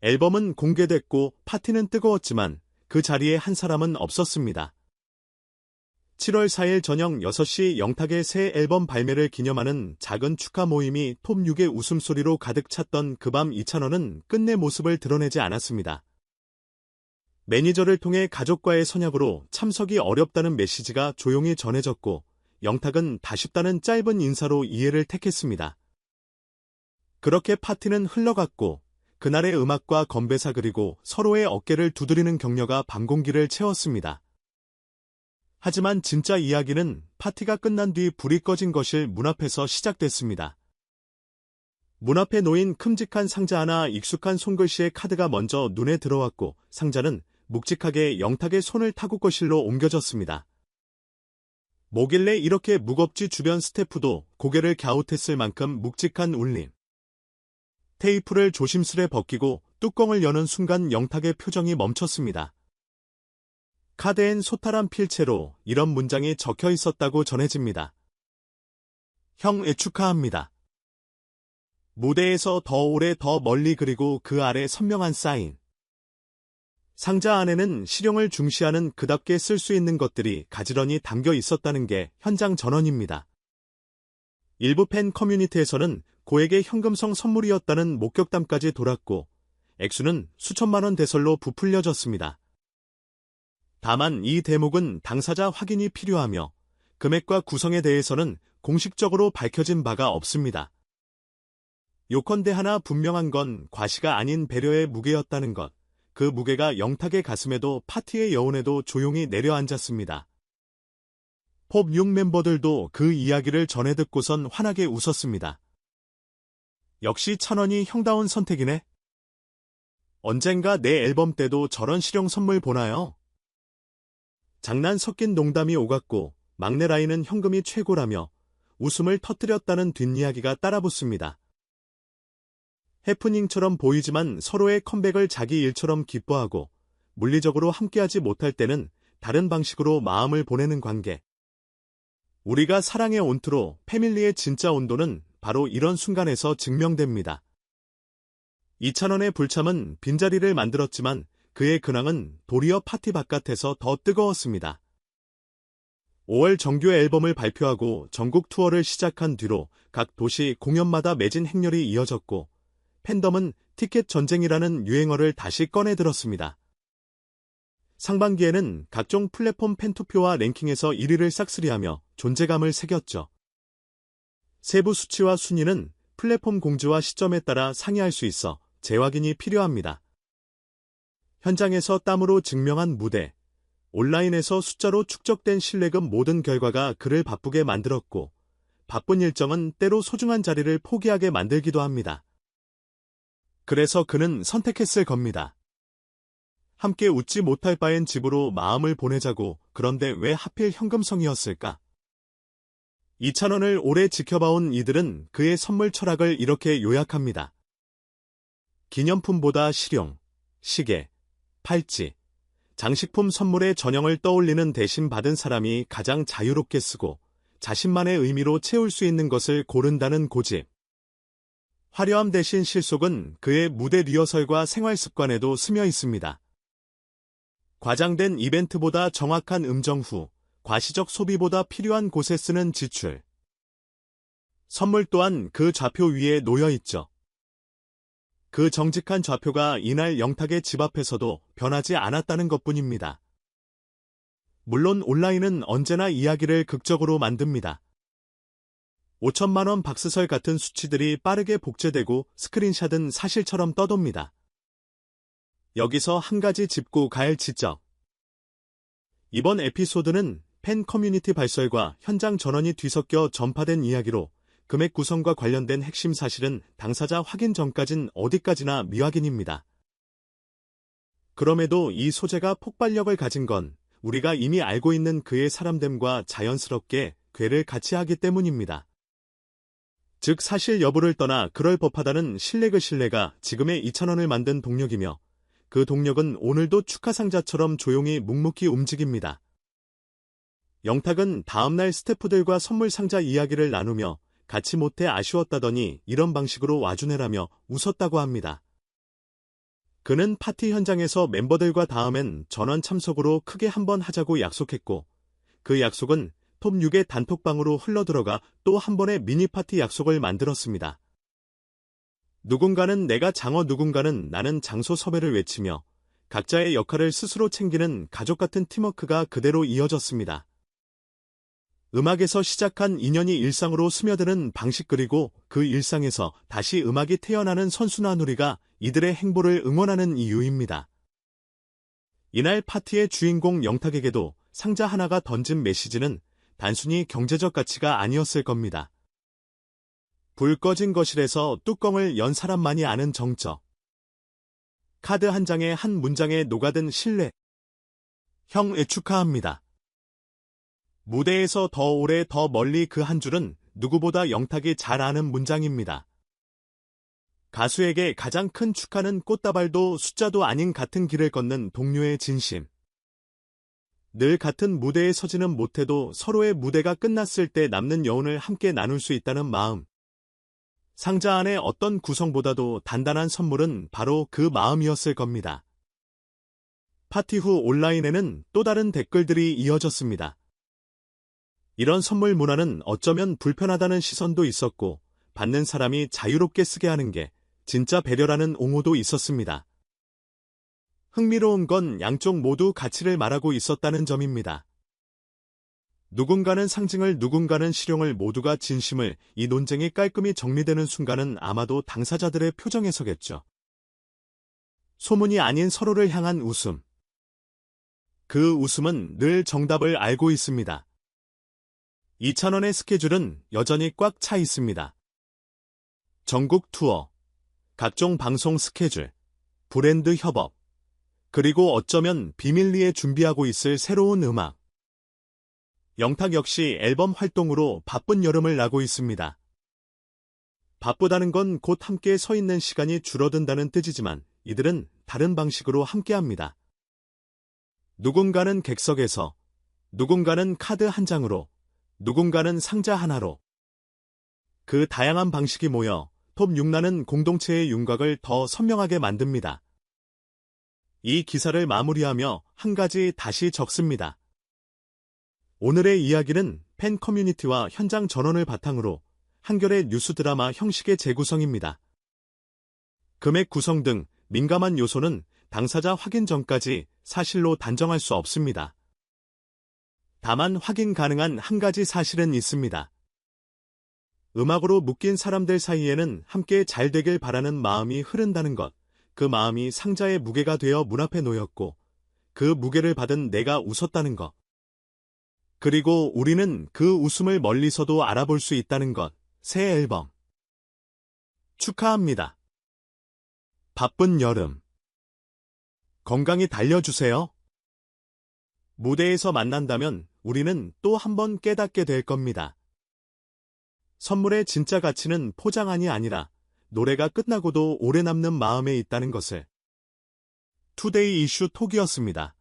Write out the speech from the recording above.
앨범은 공개됐고 파티는 뜨거웠지만 그 자리에 한 사람은 없었습니다. 7월 4일 저녁 6시 영탁의 새 앨범 발매를 기념하는 작은 축하 모임이 톱 6의 웃음소리로 가득 찼던 그 밤 이찬원은 끝내 모습을 드러내지 않았습니다. 매니저를 통해 가족과의 선약으로 참석이 어렵다는 메시지가 조용히 전해졌고 영탁은 다쉽다는 짧은 인사로 이해를 택했습니다. 그렇게 파티는 흘러갔고 그날의 음악과 건배사 그리고 서로의 어깨를 두드리는 격려가 밤공기를 채웠습니다. 하지만 진짜 이야기는 파티가 끝난 뒤 불이 꺼진 거실 문 앞에서 시작됐습니다. 문 앞에 놓인 큼직한 상자 하나 익숙한 손글씨의 카드가 먼저 눈에 들어왔고 상자는 묵직하게 영탁의 손을 타고 거실로 옮겨졌습니다. 뭐길래 이렇게 무겁지 주변 스태프도 고개를 갸웃했을 만큼 묵직한 울림. 테이프를 조심스레 벗기고 뚜껑을 여는 순간 영탁의 표정이 멈췄습니다. 카드엔 소탈한 필체로 이런 문장이 적혀 있었다고 전해집니다. 형 축하합니다. 무대에서 더 오래 더 멀리 그리고 그 아래 선명한 사인. 상자 안에는 실용을 중시하는 그답게 쓸 수 있는 것들이 가지런히 담겨 있었다는 게 현장 전원입니다. 일부 팬 커뮤니티에서는 고액의 현금성 선물이었다는 목격담까지 돌았고 액수는 수천만 원 대설로 부풀려졌습니다. 다만 이 대목은 당사자 확인이 필요하며 금액과 구성에 대해서는 공식적으로 밝혀진 바가 없습니다. 요컨대 하나 분명한 건 과시가 아닌 배려의 무게였다는 것. 그 무게가 영탁의 가슴에도 파티의 여운에도 조용히 내려앉았습니다. 톱 6 멤버들도 그 이야기를 전해 듣고선 환하게 웃었습니다. 역시 찬원이 형다운 선택이네. 언젠가 내 앨범 때도 저런 실용 선물 보나요? 장난 섞인 농담이 오갔고 막내 라인은 현금이 최고라며 웃음을 터뜨렸다는 뒷이야기가 따라붙습니다. 해프닝처럼 보이지만 서로의 컴백을 자기 일처럼 기뻐하고 물리적으로 함께하지 못할 때는 다른 방식으로 마음을 보내는 관계. 우리가 사랑의 온트로 패밀리의 진짜 온도는 바로 이런 순간에서 증명됩니다. 이찬원의 불참은 빈자리를 만들었지만 그의 근황은 도리어 파티 바깥에서 더 뜨거웠습니다. 5월 정규 앨범을 발표하고 전국 투어를 시작한 뒤로 각 도시 공연마다 매진 행렬이 이어졌고 팬덤은 티켓 전쟁이라는 유행어를 다시 꺼내들었습니다. 상반기에는 각종 플랫폼 팬투표와 랭킹에서 1위를 싹쓸이하며 존재감을 새겼죠. 세부 수치와 순위는 플랫폼 공지와 시점에 따라 상이할 수 있어 재확인이 필요합니다. 현장에서 땀으로 증명한 무대, 온라인에서 숫자로 축적된 신뢰금 모든 결과가 그를 바쁘게 만들었고 바쁜 일정은 때로 소중한 자리를 포기하게 만들기도 합니다. 그래서 그는 선택했을 겁니다. 함께 웃지 못할 바엔 집으로 마음을 보내자고. 그런데 왜 하필 현금성이었을까? 이찬원을 오래 지켜봐온 이들은 그의 선물 철학을 이렇게 요약합니다. 기념품보다 실용, 시계, 팔찌, 장식품 선물의 전형을 떠올리는 대신 받은 사람이 가장 자유롭게 쓰고 자신만의 의미로 채울 수 있는 것을 고른다는 고집. 화려함 대신 실속은 그의 무대 리허설과 생활 습관에도 스며 있습니다. 과장된 이벤트보다 정확한 음정 후, 과시적 소비보다 필요한 곳에 쓰는 지출. 선물 또한 그 좌표 위에 놓여 있죠. 그 정직한 좌표가 이날 영탁의 집 앞에서도 변하지 않았다는 것뿐입니다. 물론 온라인은 언제나 이야기를 극적으로 만듭니다. 5천만 원 박스설 같은 수치들이 빠르게 복제되고 스크린샷은 사실처럼 떠돕니다. 여기서 한 가지 짚고 갈 지적. 이번 에피소드는 팬 커뮤니티 발설과 현장 전원이 뒤섞여 전파된 이야기로 금액 구성과 관련된 핵심 사실은 당사자 확인 전까진 어디까지나 미확인입니다. 그럼에도 이 소재가 폭발력을 가진 건 우리가 이미 알고 있는 그의 사람됨과 자연스럽게 궤를 같이 하기 때문입니다. 즉 사실 여부를 떠나 그럴 법하다는 신뢰가 지금의 이찬원을 만든 동력이며 그 동력은 오늘도 축하상자처럼 조용히 묵묵히 움직입니다. 영탁은 다음날 스태프들과 선물 상자 이야기를 나누며 같이 못해 아쉬웠다더니 이런 방식으로 와주네라며 웃었다고 합니다. 그는 파티 현장에서 멤버들과 다음엔 전원 참석으로 크게 한번 하자고 약속했고, 그 약속은 톱 6의 단톡방으로 흘러들어가 또 한 번의 미니 파티 약속을 만들었습니다. 누군가는 내가 장어, 누군가는 나는 장소 섭외를 외치며 각자의 역할을 스스로 챙기는 가족 같은 팀워크가 그대로 이어졌습니다. 음악에서 시작한 인연이 일상으로 스며드는 방식, 그리고 그 일상에서 다시 음악이 태어나는 선순환우리가 이들의 행보를 응원하는 이유입니다. 이날 파티의 주인공 영탁에게도 상자 하나가 던진 메시지는 단순히 경제적 가치가 아니었을 겁니다. 불 꺼진 거실에서 뚜껑을 연 사람만이 아는 정적. 카드 한 장에 한 문장에 녹아든 신뢰. 형, 축하합니다. 무대에서 더 오래 더 멀리, 그 한 줄은 누구보다 영탁이 잘 아는 문장입니다. 가수에게 가장 큰 축하는 꽃다발도 숫자도 아닌 같은 길을 걷는 동료의 진심. 늘 같은 무대에 서지는 못해도 서로의 무대가 끝났을 때 남는 여운을 함께 나눌 수 있다는 마음. 상자 안의 어떤 구성보다도 단단한 선물은 바로 그 마음이었을 겁니다. 파티 후 온라인에는 또 다른 댓글들이 이어졌습니다. 이런 선물 문화는 어쩌면 불편하다는 시선도 있었고, 받는 사람이 자유롭게 쓰게 하는 게 진짜 배려라는 옹호도 있었습니다. 흥미로운 건 양쪽 모두 가치를 말하고 있었다는 점입니다. 누군가는 상징을, 누군가는 실용을, 모두가 진심을. 이 논쟁이 깔끔히 정리되는 순간은 아마도 당사자들의 표정에서겠죠. 소문이 아닌 서로를 향한 웃음. 그 웃음은 늘 정답을 알고 있습니다. 이찬원의 스케줄은 여전히 꽉 차 있습니다. 전국 투어, 각종 방송 스케줄, 브랜드 협업, 그리고 어쩌면 비밀리에 준비하고 있을 새로운 음악. 영탁 역시 앨범 활동으로 바쁜 여름을 나고 있습니다. 바쁘다는 건 곧 함께 서 있는 시간이 줄어든다는 뜻이지만 이들은 다른 방식으로 함께합니다. 누군가는 객석에서, 누군가는 카드 한 장으로, 누군가는 상자 하나로. 그 다양한 방식이 모여 톱 6라는 공동체의 윤곽을 더 선명하게 만듭니다. 이 기사를 마무리하며 한 가지 다시 적습니다. 오늘의 이야기는 팬 커뮤니티와 현장 전원을 바탕으로 한결의 뉴스 드라마 형식의 재구성입니다. 금액 구성 등 민감한 요소는 당사자 확인 전까지 사실로 단정할 수 없습니다. 다만 확인 가능한 한 가지 사실은 있습니다. 음악으로 묶인 사람들 사이에는 함께 잘 되길 바라는 마음이 흐른다는 것, 그 마음이 상자의 무게가 되어 문 앞에 놓였고, 그 무게를 받은 내가 웃었다는 것. 그리고 우리는 그 웃음을 멀리서도 알아볼 수 있다는 것. 새 앨범 축하합니다. 바쁜 여름. 건강히 달려주세요. 무대에서 만난다면 우리는 또 한 번 깨닫게 될 겁니다. 선물의 진짜 가치는 포장안이 아니라 노래가 끝나고도 오래 남는 마음에 있다는 것을. 투데이 이슈 톡이었습니다.